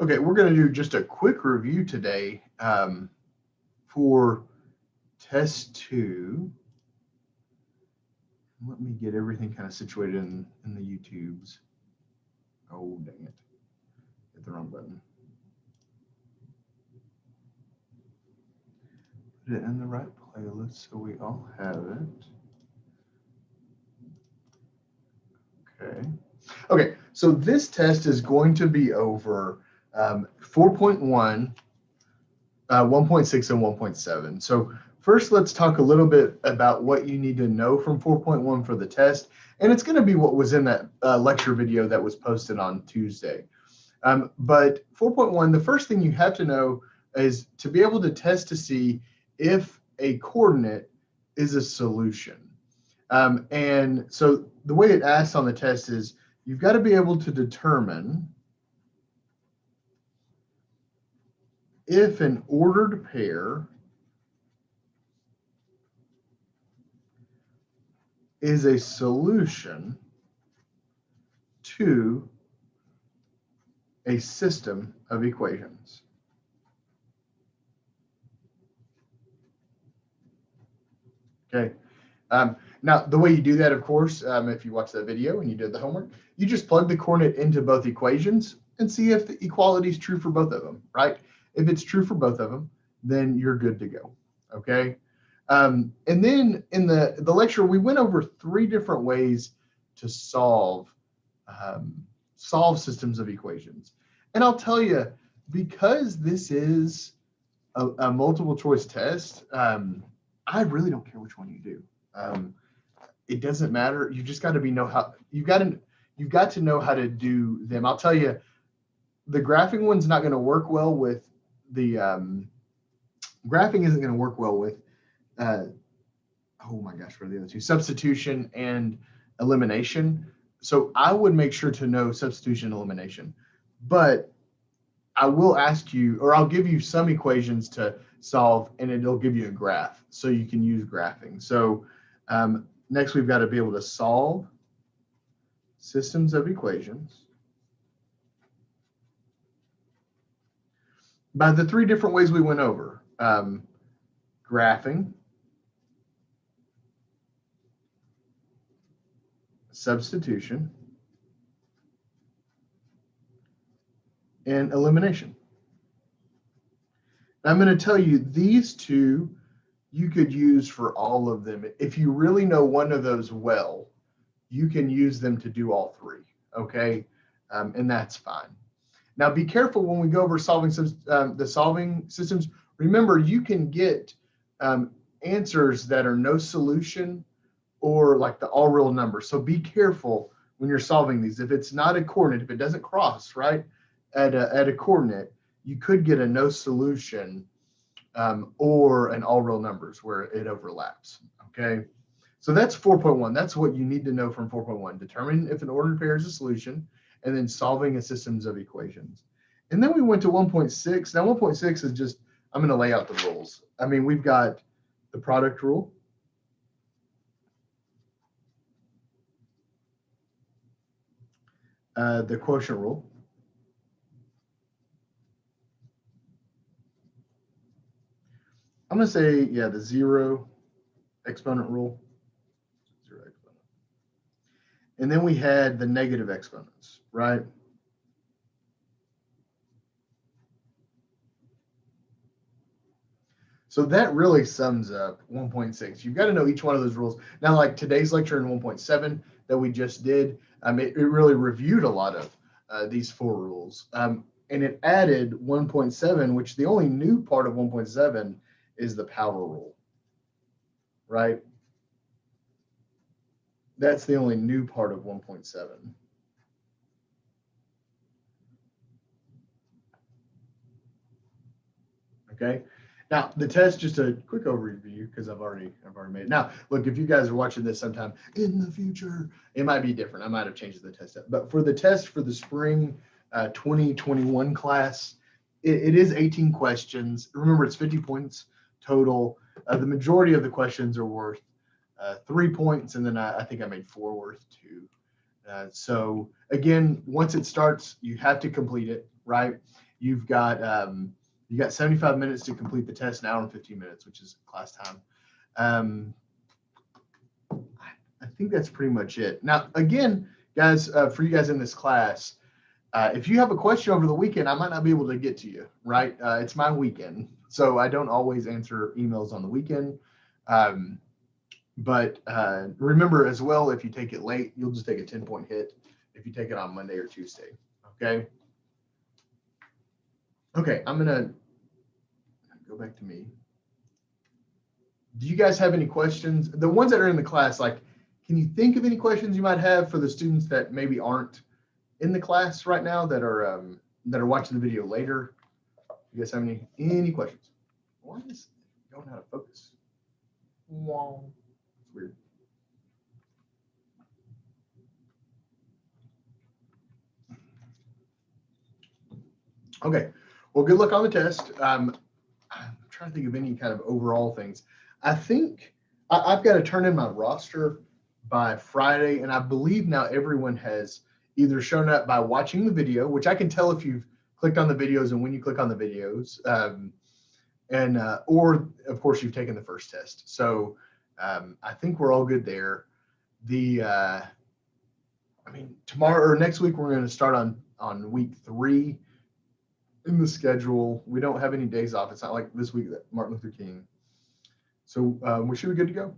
Okay, we're going to do just a quick review today for test 2. Let me get everything kind of situated in the YouTubes. Oh, dang it. Hit the wrong button. Put it in the right playlist so we all have it. Okay. Okay, so this test is going to be over 4.1, 1.6, and 1.7. So first, let's talk a little bit about what you need to know from 4.1 for the test. And it's going to be what was in that lecture video that was posted on Tuesday. But 4.1, the first thing you have to know is to be able to test to see if a coordinate is a solution. And so the way it asks on the test is you've got to be able to determine if an ordered pair is a solution to a system of equations. Okay. Now, the way you do that, of course, if you watch that video and you did the homework, you just plug the coordinate into both equations and see if the equality is true for both of them, right? If it's true for both of them, then you're good to go, okay? And then in the lecture, we went over 3 different ways to solve systems of equations. And I'll tell you, because this is a multiple choice test, I really don't care which one you do. It doesn't matter. You just got to you've got to know how to do them. I'll tell you, the graphing one's not going to work well with the graphing isn't going to work well with oh my gosh, what are the other two? Substitution and elimination. So I would make sure to know substitution and elimination. But I will ask you, or I'll give you some equations to solve, and it'll give you a graph, so you can use graphing. So next, we've got to be able to solve systems of equations by the 3 different ways we went over: graphing, substitution, and elimination. I'm going to tell you these 2 you could use for all of them. If you really know one of those well, you can use them to do all 3, okay? And that's fine. Now, be careful when we go over solving the solving systems. Remember, you can get answers that are no solution or like the all real number. So be careful when you're solving these. If it's not a coordinate, if it doesn't cross, right, at a coordinate, you could get a no solution or an all real numbers where it overlaps, okay? So that's 4.1. That's what you need to know from 4.1. Determine if an ordered pair is a solution, and then solving a systems of equations. And then we went to 1.6. Now 1.6 is just, I'm going to lay out the rules. I mean, we've got the product rule, the quotient rule, I'm going to say, yeah, the 0 exponent rule. 0 exponent. And then we had the negative exponents, right? So that really sums up 1.6. You've got to know each one of those rules. Now, like today's lecture in 1.7 that we just did, it really reviewed a lot of these 4 rules. And it added 1.7, which the only new part of 1.7 is the power rule, right? That's the only new part of 1.7. Okay. Now the test, just a quick overview because I've already made it. Now, look, if you guys are watching this sometime in the future, it might be different. I might have changed the test up. But for the test for the spring 2021 class, it is 18 questions. Remember, it's 50 points total. The majority of the questions are worth 3 points, and then I think I made 4 worth 2. So again, once it starts, you have to complete it, right? You've got you got 75 minutes to complete the test, an hour and 15 minutes, which is class time. I think that's pretty much it. Now, again, guys, for you guys in this class, if you have a question over the weekend, I might not be able to get to you, right? It's my weekend, so I don't always answer emails on the weekend. But remember as well, if you take it late, you'll just take a 10-point hit if you take it on Monday or Tuesday, okay? Okay, I'm gonna go back to me. Do you guys have any questions? The ones that are in the class, like, can you think of any questions you might have for the students that maybe aren't in the class right now that are watching the video later? You guys have any questions? Why is it going out of focus? Wow, it's weird. Okay, well, good luck on the test. I'm trying to think of any kind of overall things. I think I've got to turn in my roster by Friday, and I believe now everyone has either shown up by watching the video, which I can tell if you've clicked on the videos and when you click on the videos, or of course you've taken the first test. So I think we're all good there. I mean, tomorrow or next week we're going to start on week 3 in the schedule. We don't have any days off. It's not like this week that Martin Luther King. So we should be good to go.